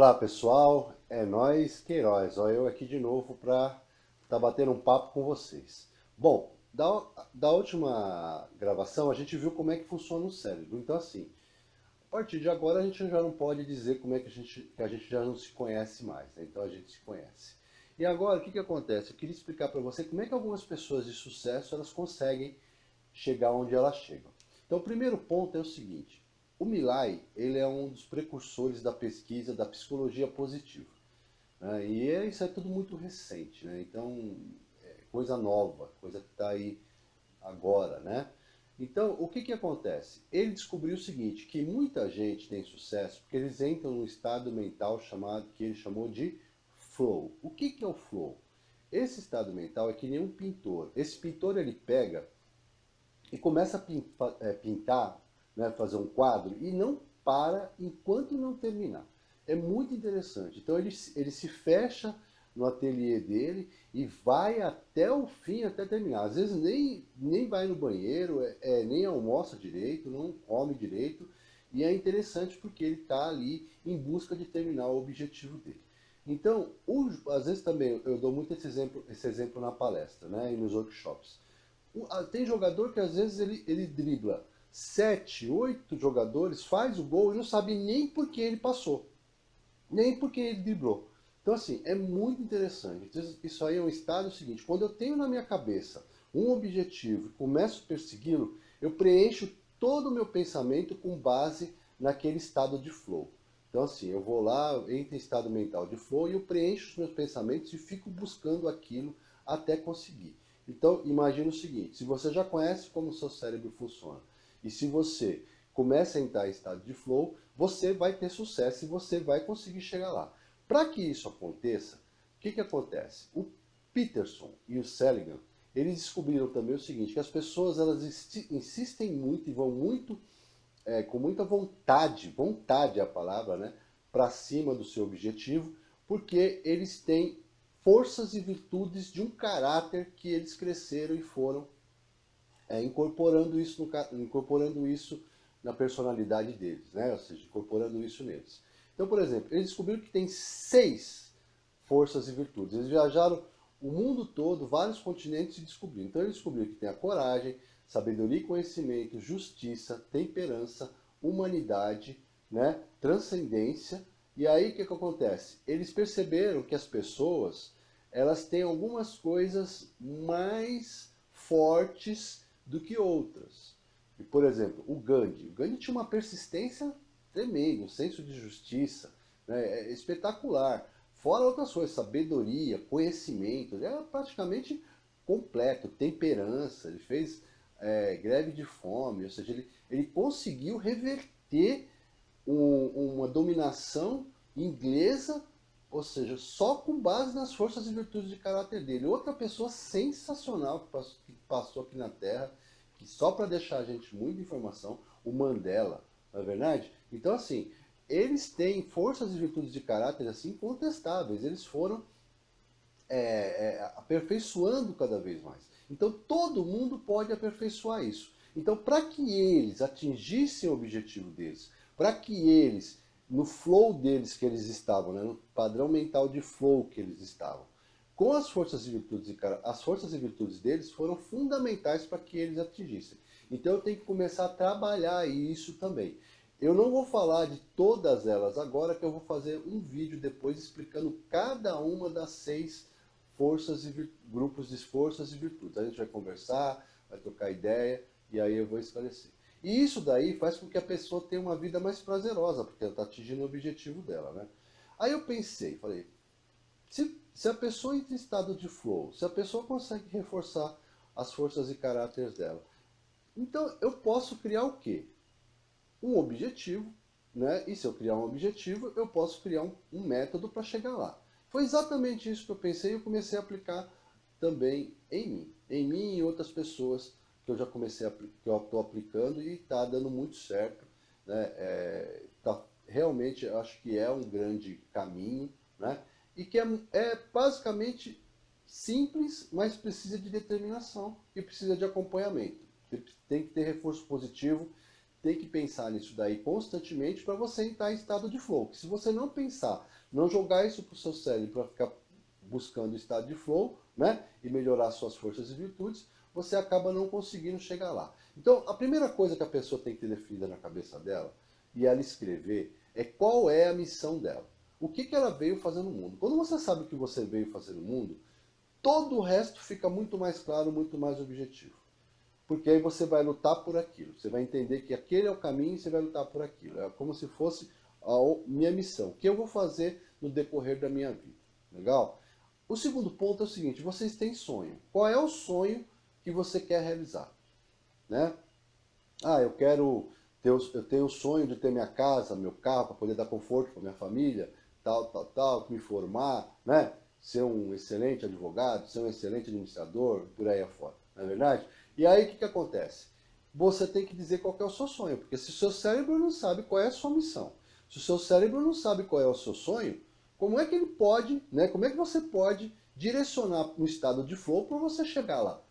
Olá pessoal, é nós Queiroz, ó, eu aqui de novo para estar batendo um papo com vocês. Bom, da última gravação a gente viu como é que funciona o cérebro, então assim, a partir de agora a gente já não pode dizer como é que a gente já não se conhece mais, né? Então a gente se conhece. E agora o que acontece? Eu queria explicar para você como é que algumas pessoas de sucesso elas conseguem chegar onde elas chegam. Então o primeiro ponto é o seguinte, o Millay, ele é um dos precursores da pesquisa da psicologia positiva, né? Isso é tudo muito recente, né? Então, é coisa nova, coisa que está aí agora, né? Então, o que acontece? Ele descobriu o seguinte, que muita gente tem sucesso porque eles entram num estado mental chamado, que ele chamou de flow. O que é o flow? Esse estado mental é que nem um pintor. Esse pintor, ele pega e começa a pintar, né, fazer um quadro e não para enquanto não terminar. É muito interessante. Então ele se fecha no ateliê dele e vai até o fim, até terminar. Às vezes nem vai no banheiro, nem almoça direito, não come direito. E é interessante porque ele está ali em busca de terminar o objetivo dele. Então, às vezes também eu dou muito esse exemplo na palestra, né, e nos workshops. Tem jogador que às vezes ele dribla 7, 8 jogadores, faz o gol e não sabe nem por que ele passou, nem por que ele driblou. Então assim, é muito interessante. Isso aí é um estado seguinte, quando eu tenho na minha cabeça um objetivo e começo a persegui-lo, eu preencho todo o meu pensamento com base naquele estado de flow. Então assim, eu vou lá, entro em estado mental de flow e eu preencho os meus pensamentos e fico buscando aquilo até conseguir. Então imagine o seguinte, se você já conhece como o seu cérebro funciona, e se você começa a entrar em estado de flow, você vai ter sucesso e você vai conseguir chegar lá. Para que isso aconteça, o que acontece? O Peterson e o Seligman, eles descobriram também o seguinte, que as pessoas elas insistem muito e vão muito, com muita vontade é a palavra, né, para cima do seu objetivo, porque eles têm forças e virtudes de um caráter que eles cresceram e foram incorporando isso na personalidade deles, né? Ou seja, incorporando isso neles. Então, por exemplo, eles descobriram que tem 6 forças e virtudes. Eles viajaram o mundo todo, vários continentes e descobriram. Então eles descobriram que tem a coragem, sabedoria e conhecimento, justiça, temperança, humanidade, né? Transcendência. E aí o que acontece? Eles perceberam que as pessoas elas têm algumas coisas mais fortes do que outras. E, por exemplo, o Gandhi. O Gandhi tinha uma persistência tremenda, um senso de justiça, né, espetacular. Fora outras coisas, sabedoria, conhecimento, ele era praticamente completo, temperança, ele fez greve de fome, ou seja, ele conseguiu reverter uma dominação inglesa, ou seja, só com base nas forças e virtudes de caráter dele. Outra pessoa sensacional que passou aqui na Terra, que só para deixar a gente muita informação, o Mandela, não é verdade? Então assim, eles têm forças e virtudes de caráter assim incontestáveis, eles foram aperfeiçoando cada vez mais. Então todo mundo pode aperfeiçoar isso. Então para que eles atingissem o objetivo deles, para que eles, no flow deles que eles estavam, né, no padrão mental de flow que eles estavam, com as forças e virtudes deles foram fundamentais para que eles atingissem. Então eu tenho que começar a trabalhar isso também. Eu não vou falar de todas elas agora, que eu vou fazer um vídeo depois explicando cada uma das 6 grupos de forças e virtudes. A gente vai conversar, vai trocar ideia e aí eu vou esclarecer. E isso daí faz com que a pessoa tenha uma vida mais prazerosa, porque ela está atingindo o objetivo dela, né? Aí eu pensei, falei, se a pessoa entra em estado de flow, se a pessoa consegue reforçar as forças e caráteres dela, então eu posso criar o quê? Um objetivo, né? E se eu criar um objetivo, eu posso criar um método para chegar lá. Foi exatamente isso que eu pensei e eu comecei a aplicar também em mim. Em mim e em outras pessoas que eu já comecei que eu estou aplicando e está dando muito certo, né? Realmente eu acho que é um grande caminho, né? E que é basicamente simples, mas precisa de determinação e precisa de acompanhamento. Tem que ter reforço positivo, tem que pensar nisso daí constantemente para você entrar em estado de flow. Se você não pensar, não jogar isso para o seu cérebro para ficar buscando o estado de flow, né, e melhorar suas forças e virtudes, você acaba não conseguindo chegar lá. Então, a primeira coisa que a pessoa tem que ter definida na cabeça dela, e ela escrever, é qual é a missão dela. O que ela veio fazer no mundo. Quando você sabe o que você veio fazer no mundo, todo o resto fica muito mais claro, muito mais objetivo. Porque aí você vai lutar por aquilo. Você vai entender que aquele é o caminho e você vai lutar por aquilo. É como se fosse a minha missão. O que eu vou fazer no decorrer da minha vida. Legal? O segundo ponto é o seguinte, vocês têm sonho. Qual é o sonho que você quer realizar? Né? Ah, eu tenho o sonho de ter minha casa, meu carro, para poder dar conforto para minha família, tal, tal, tal, me formar, né? Ser um excelente advogado, ser um excelente administrador, por aí afora, não é verdade? E aí o que acontece? Você tem que dizer qual que é o seu sonho, porque se o seu cérebro não sabe qual é a sua missão, se o seu cérebro não sabe qual é o seu sonho, como é que ele pode, né? Como é que você pode direcionar um estado de flow para você chegar lá?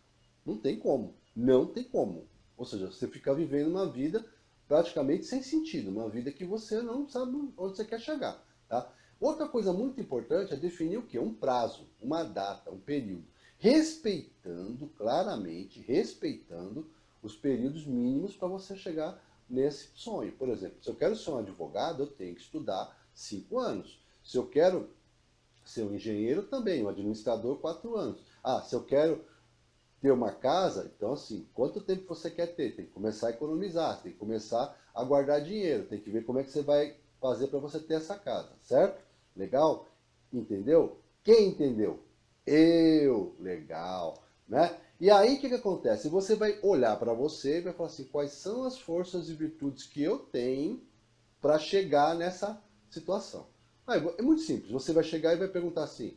Não tem como, não tem como. Ou seja, você fica vivendo uma vida praticamente sem sentido, uma vida que você não sabe onde você quer chegar, tá? Outra coisa muito importante é definir o quê? Um prazo, uma data, um período. Respeitando, claramente, respeitando os períodos mínimos para você chegar nesse sonho. Por exemplo, se eu quero ser um advogado, eu tenho que estudar 5 anos. Se eu quero ser um engenheiro, também, um administrador, 4 anos. Ah, se eu quero ter uma casa, então assim, quanto tempo você quer ter? Tem que começar a economizar, tem que começar a guardar dinheiro, tem que ver como é que você vai fazer para você ter essa casa, certo? Legal? Entendeu? Quem entendeu? Eu, legal, né? E aí o que acontece? Você vai olhar para você e vai falar assim, quais são as forças e virtudes que eu tenho para chegar nessa situação? É muito simples, você vai chegar e vai perguntar assim,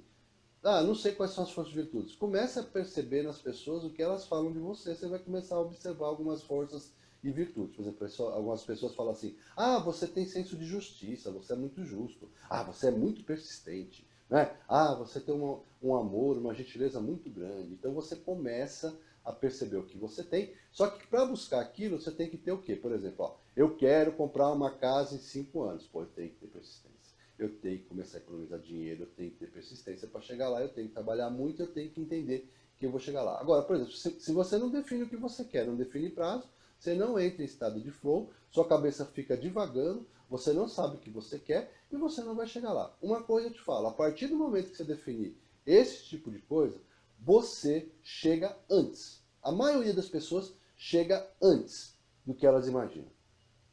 ah, não sei quais são as forças e virtudes. Comece a perceber nas pessoas o que elas falam de você. Você vai começar a observar algumas forças e virtudes. Por exemplo, algumas pessoas falam assim, ah, você tem senso de justiça, você é muito justo. Ah, você é muito persistente. Né? Ah, você tem um amor, uma gentileza muito grande. Então você começa a perceber o que você tem. Só que para buscar aquilo, você tem que ter o quê? Por exemplo, ó, eu quero comprar uma casa em 5 anos. Pô, eu tenho que ter persistência. Eu tenho que começar a economizar dinheiro, eu tenho que ter persistência para chegar lá, eu tenho que trabalhar muito, eu tenho que entender que eu vou chegar lá. Agora, por exemplo, se você não define o que você quer, não define prazo, você não entra em estado de flow, sua cabeça fica divagando, você não sabe o que você quer e você não vai chegar lá. Uma coisa eu te falo, a partir do momento que você definir esse tipo de coisa, você chega antes. A maioria das pessoas chega antes do que elas imaginam.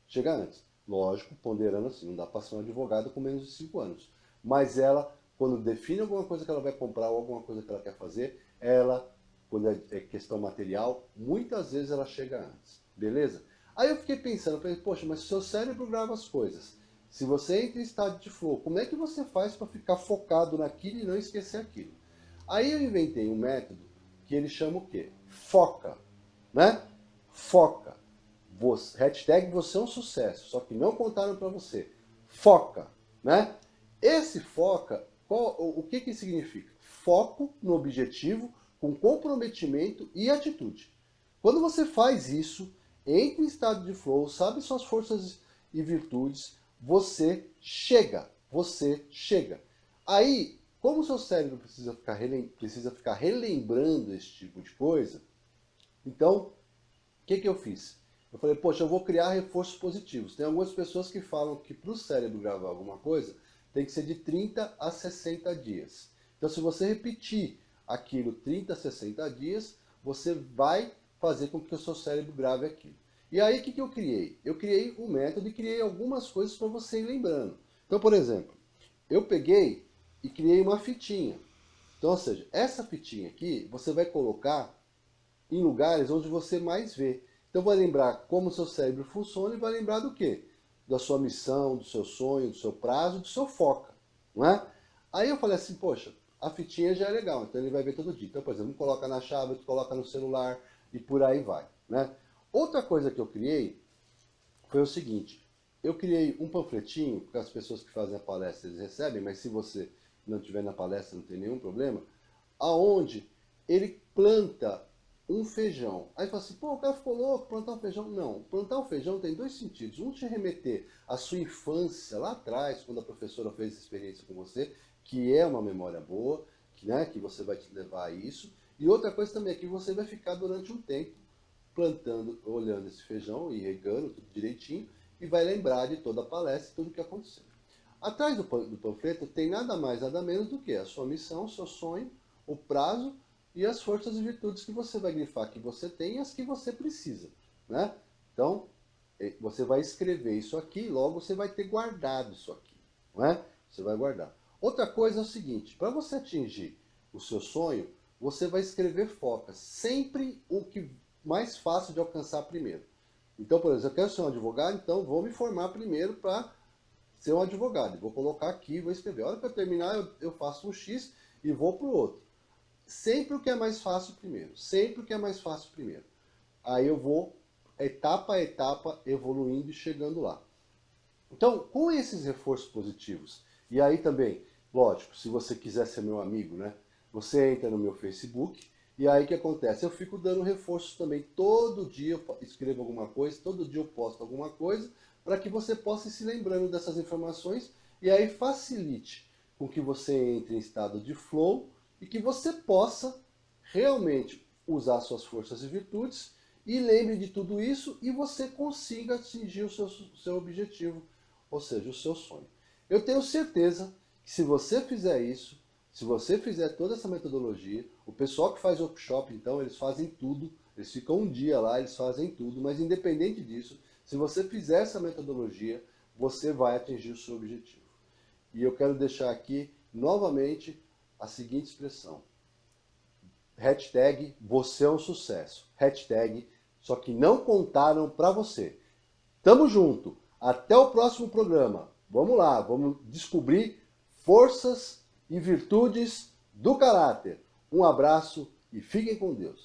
Chega antes. Lógico, ponderando assim, não dá para ser um advogado com menos de 5 anos. Mas ela, quando define alguma coisa que ela vai comprar ou alguma coisa que ela quer fazer, ela, quando é questão material, muitas vezes ela chega antes. Beleza? Aí eu fiquei pensando, falei, poxa, mas se o seu cérebro grava as coisas, se você entra em estado de flow, como é que você faz para ficar focado naquilo e não esquecer aquilo? Aí eu inventei um método que ele chama o quê? Foca, né? Foca. Hashtag você é um sucesso, só que não contaram para você. Foca, né? Esse foca, o que que significa? Foco no objetivo com comprometimento e atitude. Quando você faz isso, entra em estado de flow, sabe suas forças e virtudes, você chega, você chega. Aí, como o seu cérebro precisa ficar relembrando esse tipo de coisa, então, o que eu fiz? Eu falei, poxa, eu vou criar reforços positivos. Tem algumas pessoas que falam que para o cérebro gravar alguma coisa, tem que ser de 30 a 60 dias. Então, se você repetir aquilo 30 a 60 dias, você vai fazer com que o seu cérebro grave aquilo. E aí, o que eu criei? Eu criei um método e criei algumas coisas para você ir lembrando. Então, por exemplo, eu peguei e criei uma fitinha. Então, ou seja, essa fitinha aqui, você vai colocar em lugares onde você mais vê. Então vai lembrar como o seu cérebro funciona e vai lembrar do quê? Da sua missão, do seu sonho, do seu prazo, do seu foco, não é? Aí eu falei assim, poxa, a fitinha já é legal, então ele vai ver todo dia. Então, por exemplo, um coloca na chave, outro coloca no celular e por aí vai, né? Outra coisa que eu criei foi o seguinte, eu criei um panfletinho, que as pessoas que fazem a palestra eles recebem, mas se você não estiver na palestra não tem nenhum problema, aonde ele planta um feijão. Aí fala assim, pô, o cara ficou louco, plantar um feijão. Não, plantar um feijão tem dois sentidos. Um, te remeter à sua infância, lá atrás, quando a professora fez essa experiência com você, que é uma memória boa, que, né, que você vai te levar a isso. E outra coisa também é que você vai ficar durante um tempo plantando, olhando esse feijão e regando tudo direitinho, e vai lembrar de toda a palestra e tudo o que aconteceu. Atrás do panfleto tem nada mais, nada menos do que a sua missão, o seu sonho, o prazo e as forças e virtudes que você vai grifar que você tem e as que você precisa, né? Então, você vai escrever isso aqui, logo você vai ter guardado isso aqui, não é? Você vai guardar. Outra coisa é o seguinte, para você atingir o seu sonho, você vai escrever focas, sempre o que mais fácil de alcançar primeiro. Então, por exemplo, eu quero ser um advogado, então vou me formar primeiro para ser um advogado. Vou colocar aqui, vou escrever. A hora que eu terminar, eu faço um X e vou para o outro. Sempre o que é mais fácil primeiro. Sempre o que é mais fácil primeiro. Aí eu vou, etapa a etapa, evoluindo e chegando lá. Então, com esses reforços positivos, e aí também, lógico, se você quiser ser meu amigo, né? Você entra no meu Facebook, e aí o que acontece? Eu fico dando reforços também. Todo dia eu escrevo alguma coisa, todo dia eu posto alguma coisa, para que você possa ir se lembrando dessas informações, e aí facilite com que você entre em estado de flow, e que você possa realmente usar suas forças e virtudes, e lembre de tudo isso, e você consiga atingir o seu objetivo, ou seja, o seu sonho. Eu tenho certeza que se você fizer isso, se você fizer toda essa metodologia, o pessoal que faz workshop, então, eles fazem tudo, eles ficam um dia lá, eles fazem tudo, mas independente disso, se você fizer essa metodologia, você vai atingir o seu objetivo. E eu quero deixar aqui, novamente, a seguinte expressão. Hashtag, você é um sucesso. Hashtag, só que não contaram para você. Tamo junto. Até o próximo programa. Vamos lá, vamos descobrir forças e virtudes do caráter. Um abraço e fiquem com Deus.